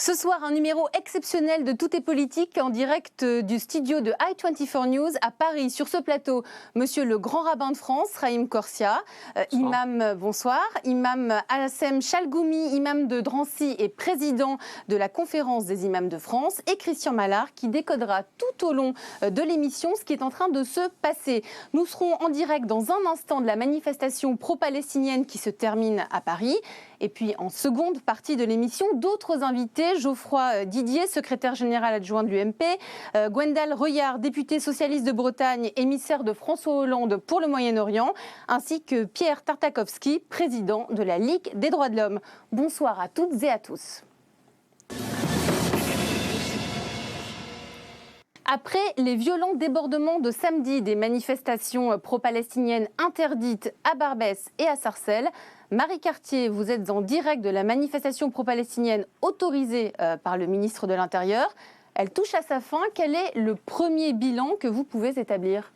Ce soir, un numéro exceptionnel de Tout est politique en direct du studio de i24 News à Paris. Sur ce plateau, monsieur le grand rabbin de France, Raïm Korsia, imam, bonsoir, imam Hassem Chalgoumi, imam de Drancy et président de la conférence des imams de France, et Christian Mallard qui décodera tout au long de l'émission ce qui est en train de se passer. Nous serons en direct dans un instant de la manifestation pro-palestinienne qui se termine à Paris. Et puis en seconde partie de l'émission, d'autres invités, Geoffroy Didier, secrétaire général adjoint de l'UMP, Gwendal Reuillard, député socialiste de Bretagne, émissaire de François Hollande pour le Moyen-Orient, ainsi que Pierre Tartakovsky, président de la Ligue des droits de l'homme. Bonsoir à toutes et à tous. Après les violents débordements de samedi des manifestations pro-palestiniennes interdites à Barbès et à Sarcelles, Marie Cartier, vous êtes en direct de la manifestation pro-palestinienne autorisée par le ministre de l'Intérieur. Elle touche à sa fin. Quel est le premier bilan que vous pouvez établir ?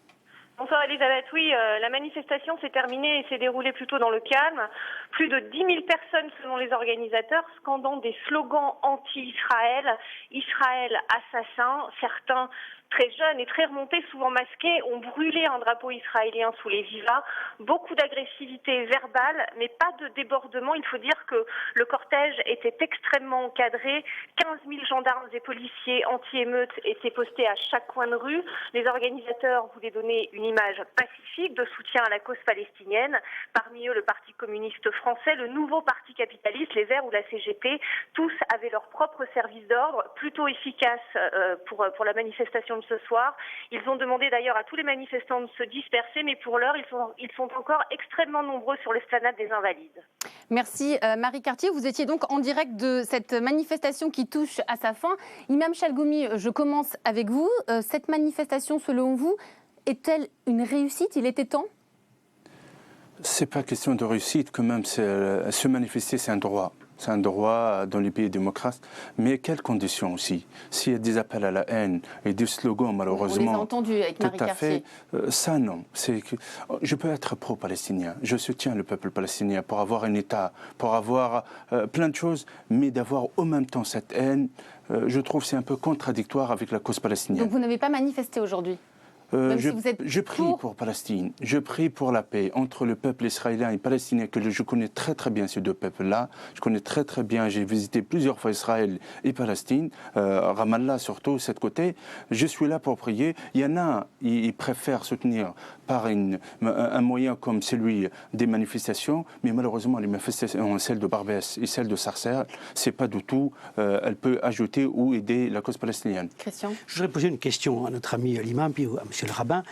Bonsoir Elisabeth, oui, la manifestation s'est terminée et s'est déroulée plutôt dans le calme. Plus de 10 000 personnes selon les organisateurs scandant des slogans anti-Israël, Israël assassin, certains très jeunes et très remontés, souvent masqués, ont brûlé un drapeau israélien sous les vivas. Beaucoup d'agressivité verbale, mais pas de débordement. Il faut dire que le cortège était extrêmement encadré. 15 000 gendarmes et policiers anti-émeutes étaient postés à chaque coin de rue. Les organisateurs voulaient donner une image pacifique de soutien à la cause palestinienne. Parmi eux, le Parti communiste français, le nouveau parti capitaliste, les Verts ou la CGT. Tous avaient leur propre service d'ordre, plutôt efficace pour la manifestation de ce soir. Ils ont demandé d'ailleurs à tous les manifestants de se disperser, mais pour l'heure, ils sont encore extrêmement nombreux sur l'esplanade des Invalides. Merci Marie Cartier. Vous étiez donc en direct de cette manifestation qui touche à sa fin. Imam Chalgoumi, je commence avec vous. Cette manifestation, selon vous, est-elle une réussite ? Il était temps ? C'est pas question de réussite, quand même. Se manifester, c'est un droit. C'est un droit dans les pays démocrates. Mais quelles conditions aussi ? S'il y a des appels à la haine et des slogans, malheureusement... On les a entendus avec Marie Cartier. Ça, non. Je peux être pro-palestinien. Je soutiens le peuple palestinien pour avoir un État, pour avoir plein de choses, mais d'avoir en même temps cette haine, je trouve que c'est un peu contradictoire avec la cause palestinienne. Donc vous n'avez pas manifesté aujourd'hui ? Je prie pour Palestine, je prie pour la paix entre le peuple israélien et palestinien, que je connais très très bien ces deux peuples-là. Je connais très très bien, j'ai visité plusieurs fois Israël et Palestine, Ramallah surtout, cette côté. Je suis là pour prier. Il y en a, ils préfèrent soutenir par un moyen comme celui des manifestations, mais malheureusement les manifestations, celles de Barbès et celles de Sarcelles, c'est pas du tout, elle peut ajouter ou aider la cause palestinienne. Christian ? Je voudrais poser une question à notre ami l'imam, puis à monsieur le rabbin,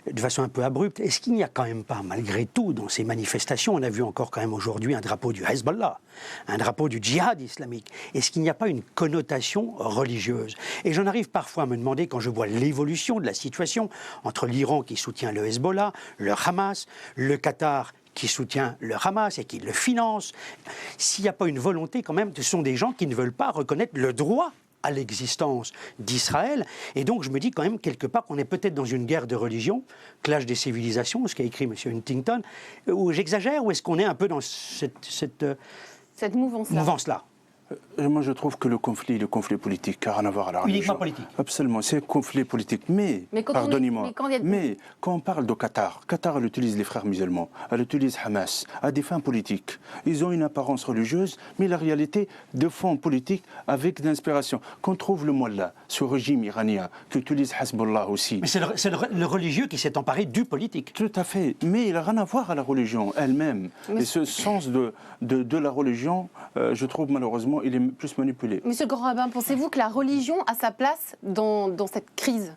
de façon un peu abrupte. Est-ce qu'il n'y a quand même pas, malgré tout, dans ces manifestations, on a vu encore quand même aujourd'hui un drapeau du Hezbollah, un drapeau du djihad islamique, est-ce qu'il n'y a pas une connotation religieuse ? Et j'en arrive parfois à me demander, quand je vois l'évolution de la situation entre l'Iran qui soutient le Hezbollah, le Hamas, le Qatar qui soutient le Hamas et qui le finance, s'il n'y a pas une volonté quand même, ce sont des gens qui ne veulent pas reconnaître le droit à l'existence d'Israël. Et donc, je me dis quand même, quelque part, qu'on est peut-être dans une guerre de religion, clash des civilisations, ce qu'a écrit M. Huntington, où j'exagère, ou est-ce qu'on est un peu dans cette mouvance-là ? Moi, je trouve que le conflit politique n'a rien à voir à la religion. Uniquement politique. Absolument, c'est un conflit politique. Mais pardonnez-moi, mais quand on parle de Qatar, elle utilise les frères musulmans, elle utilise Hamas à des fins politiques. Ils ont une apparence religieuse, mais la réalité de fond politique avec d'inspiration. Qu'on trouve le Mollah, ce régime iranien, qui utilise Hezbollah aussi. Mais c'est le religieux qui s'est emparé du politique. Tout à fait, mais il n'a rien à voir à la religion elle-même. Et ce sens de la religion, je trouve malheureusement, il est plus manipulé. Monsieur le grand rabbin, pensez-vous que la religion a sa place dans cette crise ?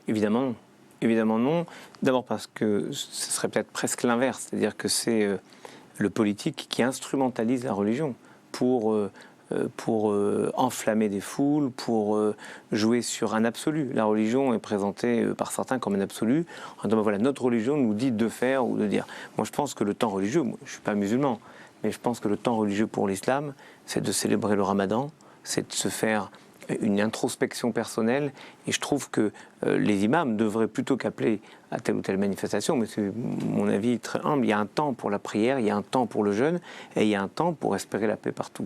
Évidemment non. D'abord parce que ce serait peut-être presque l'inverse, c'est-à-dire que c'est le politique qui instrumentalise la religion pour enflammer des foules, pour jouer sur un absolu. La religion est présentée par certains comme un absolu. En disant, voilà, notre religion nous dit de faire ou de dire. Moi, je pense que le temps religieux, moi, je ne suis pas musulman, mais je pense que le temps religieux pour l'islam, c'est de célébrer le ramadan, c'est de se faire une introspection personnelle, et je trouve que les imams devraient plutôt qu'appeler à telle ou telle manifestation, mais c'est mon avis très humble, il y a un temps pour la prière, il y a un temps pour le jeûne, et il y a un temps pour espérer la paix partout.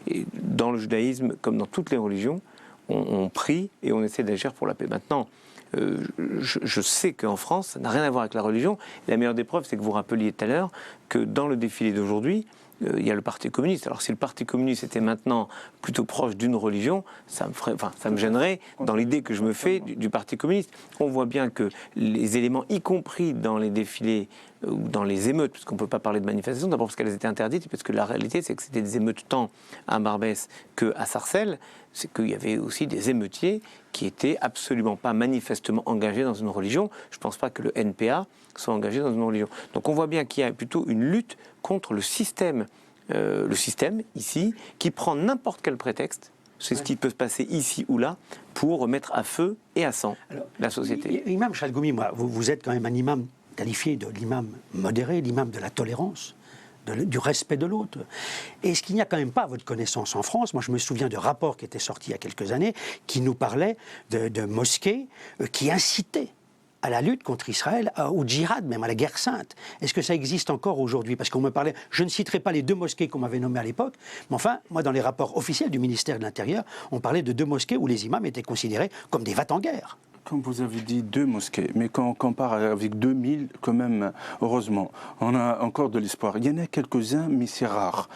Et dans le judaïsme, comme dans toutes les religions, on prie et on essaie d'agir pour la paix. Maintenant, je sais qu'en France, ça n'a rien à voir avec la religion. La meilleure des preuves, c'est que vous rappeliez tout à l'heure que dans le défilé d'aujourd'hui, il y a le Parti communiste. Alors si le Parti communiste était maintenant plutôt proche d'une religion, ça me gênerait dans l'idée que je me fais du Parti communiste. On voit bien que les éléments, y compris dans les défilés ou dans les émeutes, parce qu'on ne peut pas parler de manifestations, d'abord parce qu'elles étaient interdites, et parce que la réalité c'est que c'était des émeutes tant à Barbès qu'à Sarcelles, c'est qu'il y avait aussi des émeutiers qui étaient absolument pas manifestement engagés dans une religion. Je ne pense pas que le NPA soit engagé dans une religion. Donc on voit bien qu'il y a plutôt une lutte contre le système ici, qui prend n'importe quel prétexte, c'est ce qui peut se passer ici ou là, pour mettre à feu et à sang la société. Imam Chalgoumi, vous êtes quand même un imam qualifié de l'imam modéré, l'imam de la tolérance, du respect de l'autre. Est-ce qu'il n'y a quand même pas, à votre connaissance, en France, moi je me souviens de rapports qui étaient sortis il y a quelques années, qui nous parlaient de mosquées qui incitaient à la lutte contre Israël, au djihad, même à la guerre sainte. Est-ce que ça existe encore aujourd'hui? Parce qu'on me parlait, je ne citerai pas les 2 mosquées qu'on m'avait nommées à l'époque, mais enfin, moi, dans les rapports officiels du ministère de l'Intérieur, on parlait de 2 mosquées où les imams étaient considérés comme des va-t-en-guerre. Comme vous avez dit, 2 mosquées, mais quand on compare avec 2000, quand même, heureusement, on a encore de l'espoir. Il y en a quelques-uns, mais c'est rare.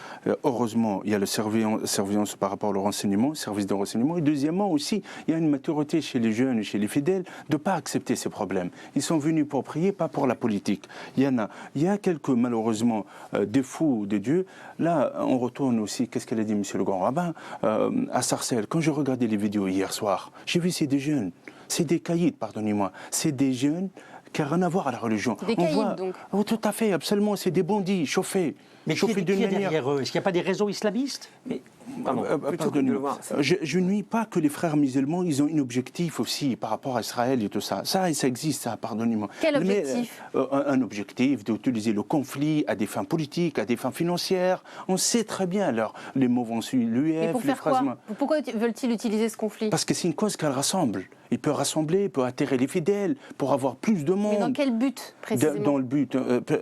Heureusement, il y a le surveillance par rapport au renseignement, service de renseignement. Et deuxièmement aussi, il y a une maturité chez les jeunes et chez les fidèles de ne pas accepter ces problèmes. Ils sont venus pour prier, pas pour la politique. Il y a quelques, malheureusement, défauts de Dieu. Là, on retourne aussi, qu'est-ce qu'elle a dit, monsieur le grand rabbin, à Sarcelles. Quand je regardais les vidéos hier soir, j'ai vu c'est des jeunes. C'est des caïds, pardonnez-moi. C'est des jeunes qui n'ont rien à voir à la religion. Des caïds, donc. Oh, tout à fait, absolument. C'est des bandits, chauffés. Mais qui est derrière eux? Est-ce qu'il n'y a pas des réseaux islamistes? Pardonnez-moi. Je ne nie pas que les frères musulmans, ils ont un objectif aussi par rapport à Israël et tout ça. Ça existe, ça, pardonnez-moi. Quel objectif? Un objectif d'utiliser le conflit à des fins politiques, à des fins financières. On sait très bien, alors, les mots vont suivre l'UF. Mais pour faire quoi? Pourquoi veulent-ils utiliser ce conflit? Parce que c'est une cause qu'elle rassemble. Il peut rassembler, il peut attirer les fidèles pour avoir plus de monde. Mais dans quel but, précisément? Dans le but,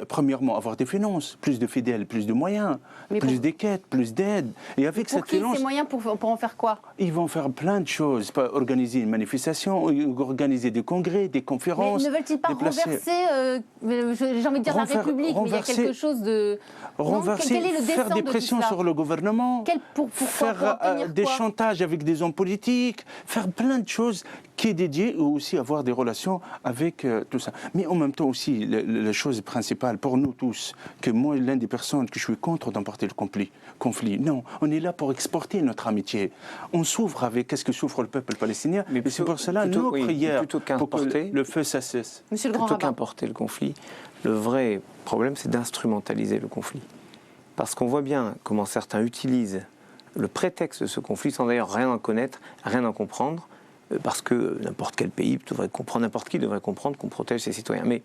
premièrement, avoir des finances, plus de fidèles, plus de moyens, plus des quêtes, plus d'aide. Et avec pour qui ces moyens pour en faire quoi? Ils vont faire plein de choses. Organiser une manifestation, organiser des congrès, des conférences. Mais ne veulent-ils pas renverser, j'ai envie de dire, la République, mais il y a quelque chose de... Renverser, quel est le faire des pressions sur le gouvernement, faire des chantages avec des hommes politiques, faire plein de choses qui est dédié aussi à avoir des relations avec tout ça. Mais en même temps aussi, la chose principale pour nous tous, que moi, l'une des personnes que je suis contre d'emporter le conflit, non, on est là pour exporter notre amitié. On souffre avec qu'est-ce que souffre le peuple palestinien, mais c'est pour cela nos prières pour que le feu cesse. Plutôt qu'importer le conflit, le vrai problème, c'est d'instrumentaliser le conflit. Parce qu'on voit bien comment certains utilisent le prétexte de ce conflit sans d'ailleurs rien en connaître, rien en comprendre, parce que n'importe quel pays devrait comprendre, n'importe qui devrait comprendre qu'on protège ses citoyens. Mais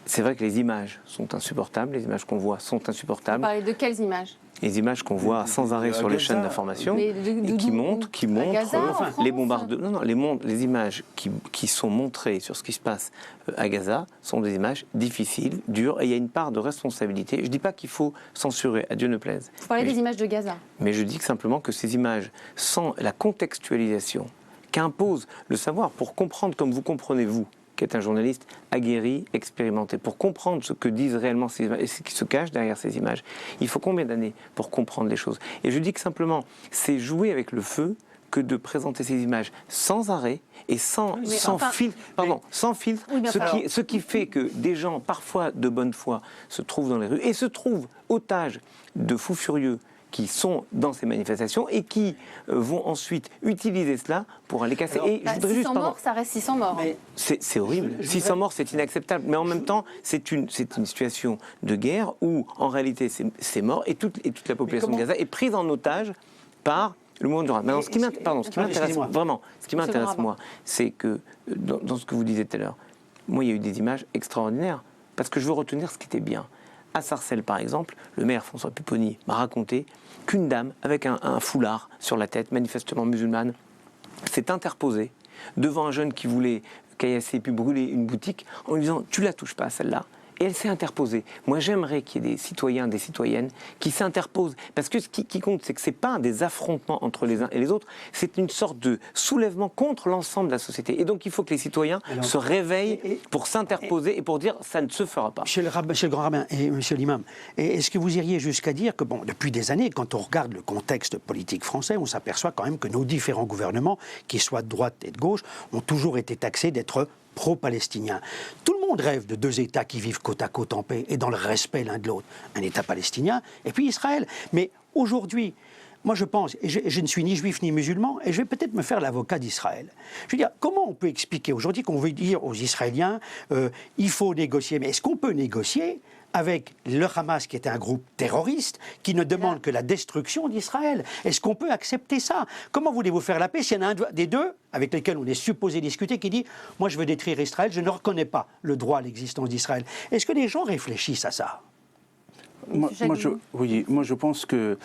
c'est vrai que les images sont insupportables, les images qu'on voit sont insupportables. Vous parlez de quelles images? Les images qu'on voit sans arrêt sur les chaînes d'information et qui montrent les bombardements. Non, les images qui sont montrées sur ce qui se passe à Gaza sont des images difficiles, dures, et il y a une part de responsabilité. Je ne dis pas qu'il faut censurer, à Dieu ne plaise. Vous parlez des images de Gaza. Mais je dis simplement que ces images, sans la contextualisation qu'impose le savoir pour comprendre comme vous comprenez, vous, qui est un journaliste aguerri, expérimenté, pour comprendre ce que disent réellement ces images et ce qui se cache derrière ces images. Il faut combien d'années pour comprendre les choses? Et je dis que simplement, c'est jouer avec le feu que de présenter ces images sans arrêt et sans filtre, ce qui fait que des gens, parfois de bonne foi, se trouvent dans les rues et se trouvent otages de fous furieux qui sont dans ces manifestations et qui vont ensuite utiliser cela pour aller casser. Alors, et 600 morts, ça reste 600 morts. C'est horrible. 600 morts, c'est inacceptable. Mais en même temps, c'est une situation de guerre où, en réalité, c'est mort et toute la population de Gaza est prise en otage par le mouvement du Hamas. Maintenant, ce qui m'intéresse vraiment, moi, c'est que, dans ce que vous disiez tout à l'heure, moi, il y a eu des images extraordinaires, parce que je veux retenir ce qui était bien. À Sarcelles, par exemple, le maire François Pupponi m'a raconté qu'une dame avec un foulard sur la tête, manifestement musulmane, s'est interposée devant un jeune qui voulait caillasser puis brûler une boutique en lui disant « tu la touches pas celle-là ». Et elle s'est interposée. Moi, j'aimerais qu'il y ait des citoyens, des citoyennes qui s'interposent. Parce que ce qui compte, c'est que ce n'est pas des affrontements entre les uns et les autres, c'est une sorte de soulèvement contre l'ensemble de la société. Et donc, il faut que les citoyens se réveillent pour s'interposer et pour dire ça ne se fera pas. Monsieur le grand rabbin et monsieur l'imam, est-ce que vous iriez jusqu'à dire que, bon, depuis des années, quand on regarde le contexte politique français, on s'aperçoit quand même que nos différents gouvernements, qu'ils soient de droite et de gauche, ont toujours été taxés d'être pro-palestinien. Tout le monde rêve de deux États qui vivent côte à côte en paix et dans le respect l'un de l'autre. Un État palestinien et puis Israël. Mais aujourd'hui, moi je pense, et je ne suis ni juif ni musulman, et je vais peut-être me faire l'avocat d'Israël. Je veux dire, comment on peut expliquer aujourd'hui qu'on veut dire aux Israéliens il faut négocier, mais est-ce qu'on peut négocier avec le Hamas, qui est un groupe terroriste, qui ne demande que la destruction d'Israël? Est-ce qu'on peut accepter ça? Comment voulez-vous faire la paix s'il y en a un des deux, avec lesquels on est supposé discuter, qui dit « moi je veux détruire Israël, je ne reconnais pas le droit à l'existence d'Israël ». Est-ce que les gens réfléchissent à ça? Moi, je pense que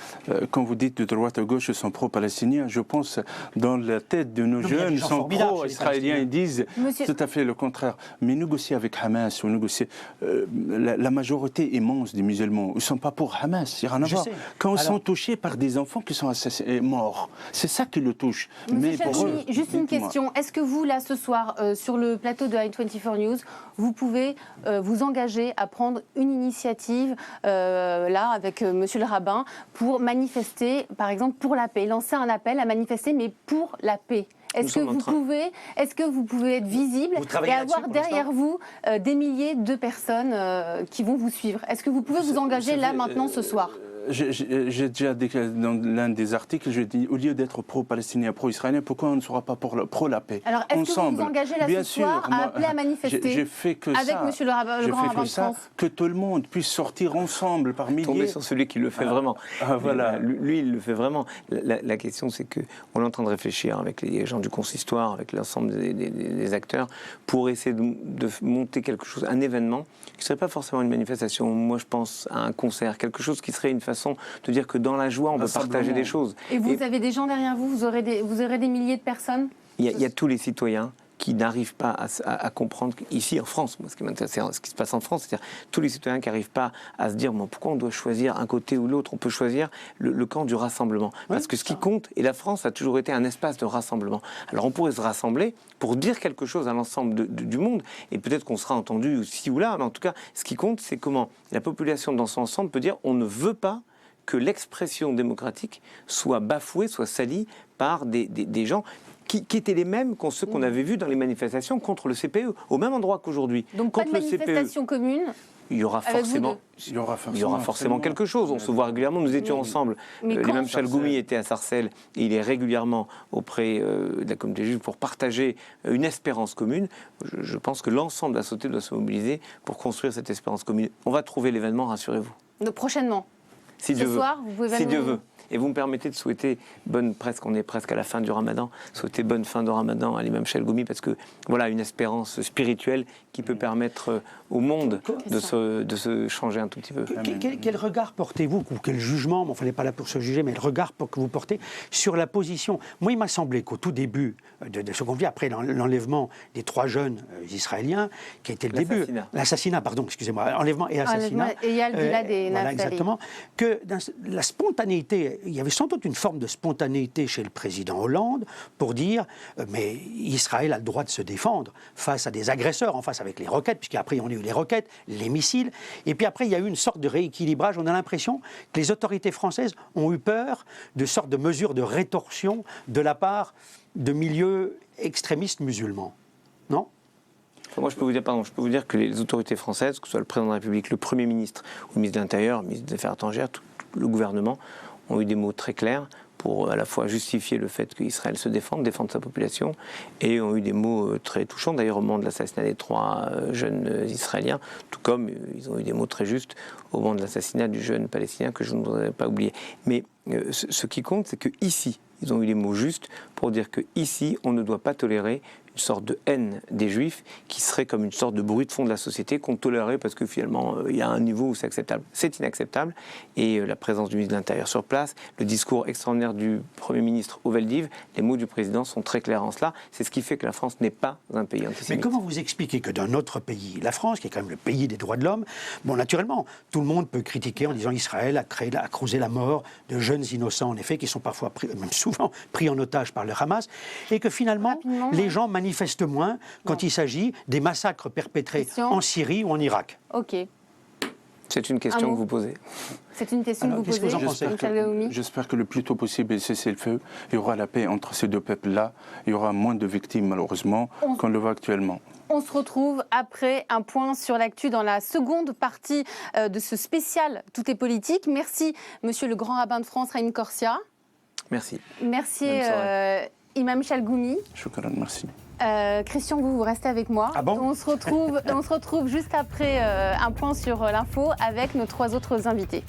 quand vous dites de droite à gauche, ils sont pro-palestiniens, je pense dans la tête de nos jeunes, ils sont pro-israéliens, ils disent tout à fait le contraire. Mais négocier avec Hamas, ou négocier, la majorité immense des musulmans, ils ne sont pas pour Hamas, il n'y a rien à voir. Quand ils sont touchés par des enfants qui sont morts, c'est ça qui le touche. Mais pour eux, juste une question, est-ce que vous, là, ce soir, sur le plateau de i24 News, vous pouvez vous engager à prendre une initiative là, avec monsieur le rabbin, pour manifester, par exemple, pour la paix, lancer un appel à manifester, mais pour la paix? Est-ce que vous pouvez être visible et avoir derrière vous des milliers de personnes qui vont vous suivre? Est-ce que vous pouvez vous engager là, maintenant, ce soir? J'ai déjà déclaré dans l'un des articles, je dis, au lieu d'être pro-palestinien, pro-israélien, pourquoi on ne sera pas pro la paix? Alors, est-ce que vous vous engagez là ce soir à appeler à manifester j'ai fait que avec ça, monsieur le grand rabbin de France? Que tout le monde puisse sortir ensemble par milliers. Tomber sur celui qui le fait vraiment. Voilà. Lui, il le fait vraiment. La question, c'est qu'on est en train de réfléchir avec les gens du consistoire, avec l'ensemble des acteurs, pour essayer de monter quelque chose, un événement qui ne serait pas forcément une manifestation. Moi, je pense à un concert, quelque chose qui serait une façon de dire que dans la joie, on peut partager des choses. Et vous avez des gens derrière vous, vous aurez des milliers de personnes? Il y a tous les citoyens qui n'arrivent pas à comprendre, ici en France, moi, ce qui m'intéresse, c'est ce qui se passe en France, c'est-à-dire tous les citoyens qui n'arrivent pas à se dire pourquoi on doit choisir un côté ou l'autre, on peut choisir le camp du rassemblement. Parce que ce qui compte, et la France a toujours été un espace de rassemblement. Alors on pourrait se rassembler pour dire quelque chose à l'ensemble du monde, et peut-être qu'on sera entendu ici ou là, mais en tout cas, ce qui compte, c'est comment la population dans son ensemble peut dire on ne veut pas que l'expression démocratique soit bafouée, soit salie par des gens qui étaient les mêmes que ceux qu'on avait vus dans les manifestations contre le CPE, au même endroit qu'aujourd'hui. Donc pas de manifestation commune? Il y aura forcément quelque chose. On se voit régulièrement. Nous étions ensemble. L'imam Chalgoumi était à Sarcelles et il est régulièrement auprès de la communauté juive pour partager une espérance commune. Je pense que l'ensemble de la société doit se mobiliser pour construire cette espérance commune. On va trouver l'événement, rassurez-vous. Prochainement. Si Dieu veut. Soir, vous pouvez si Dieu veut. Et vous me permettez de souhaiter on est presque à la fin du Ramadan, souhaiter bonne fin de Ramadan à l'imam Chalgoumi, parce que voilà une espérance spirituelle qui peut permettre au monde de se changer un tout petit peu. Quel regard portez-vous, ou quel jugement, il ne fallait pas là pour se juger, mais le regard que vous portez sur la position? Moi, il m'a semblé qu'au tout début de ce conflit, après l'enlèvement des 3 jeunes Israéliens, qui a été le début, l'assassinat, pardon, excusez-moi, enlèvement et assassinat, voilà, exactement, que dans la spontanéité, il y avait sans doute une forme de spontanéité chez le président Hollande pour dire mais Israël a le droit de se défendre face à des agresseurs, en face avec les roquettes, puisqu'après on a eu les roquettes, les missiles, et puis après il y a eu une sorte de rééquilibrage. On a l'impression que les autorités françaises ont eu peur de sortes de mesures de rétorsion de la part de milieux extrémistes musulmans, non? Moi, je peux vous dire que les autorités françaises, que ce soit le président de la République, le Premier ministre ou le ministre de l'Intérieur, le ministre des Affaires étrangères, tout le gouvernement, ont eu des mots très clairs pour à la fois justifier le fait qu'Israël se défende sa population, et ont eu des mots très touchants, d'ailleurs au moment de l'assassinat des 3 jeunes Israéliens, tout comme ils ont eu des mots très justes au moment de l'assassinat du jeune Palestinien que je ne voudrais pas oublier. Mais ce qui compte, c'est qu'ici, ils ont eu les mots justes pour dire qu'ici, on ne doit pas tolérer une sorte de haine des Juifs qui serait comme une sorte de bruit de fond de la société qu'on tolérerait parce que finalement il y a un niveau où c'est acceptable. C'est inacceptable et la présence du ministre de l'Intérieur sur place, le discours extraordinaire du Premier ministre au Veldiv, les mots du président sont très clairs en cela. C'est ce qui fait que la France n'est pas un pays antisémite. Mais comment vous expliquez que dans notre pays, la France, qui est quand même le pays des droits de l'homme, bon, naturellement, tout le monde peut critiquer en disant Israël a causé la mort de jeunes innocents, en effet, qui sont parfois même souvent pris en otage par le Hamas, et que finalement, les gens manifestent moins quand il s'agit des massacres perpétrés en Syrie ou en Irak. Ok. C'est une question que vous posez. C'est une question que vous posez. J'espère que le plus tôt possible, il cesse le feu. Il y aura la paix entre ces deux peuples-là. Il y aura moins de victimes, malheureusement, qu'on le voit actuellement. On se retrouve après un point sur l'actu dans la seconde partie de ce spécial Tout est politique. Merci, monsieur le grand rabbin de France, Haïm Corsia. Merci. Merci, Imam Chalgoumi. Choukran, merci. Christian, vous restez avec moi. Ah bon on se retrouve juste après un point sur l'info avec nos 3 autres invités.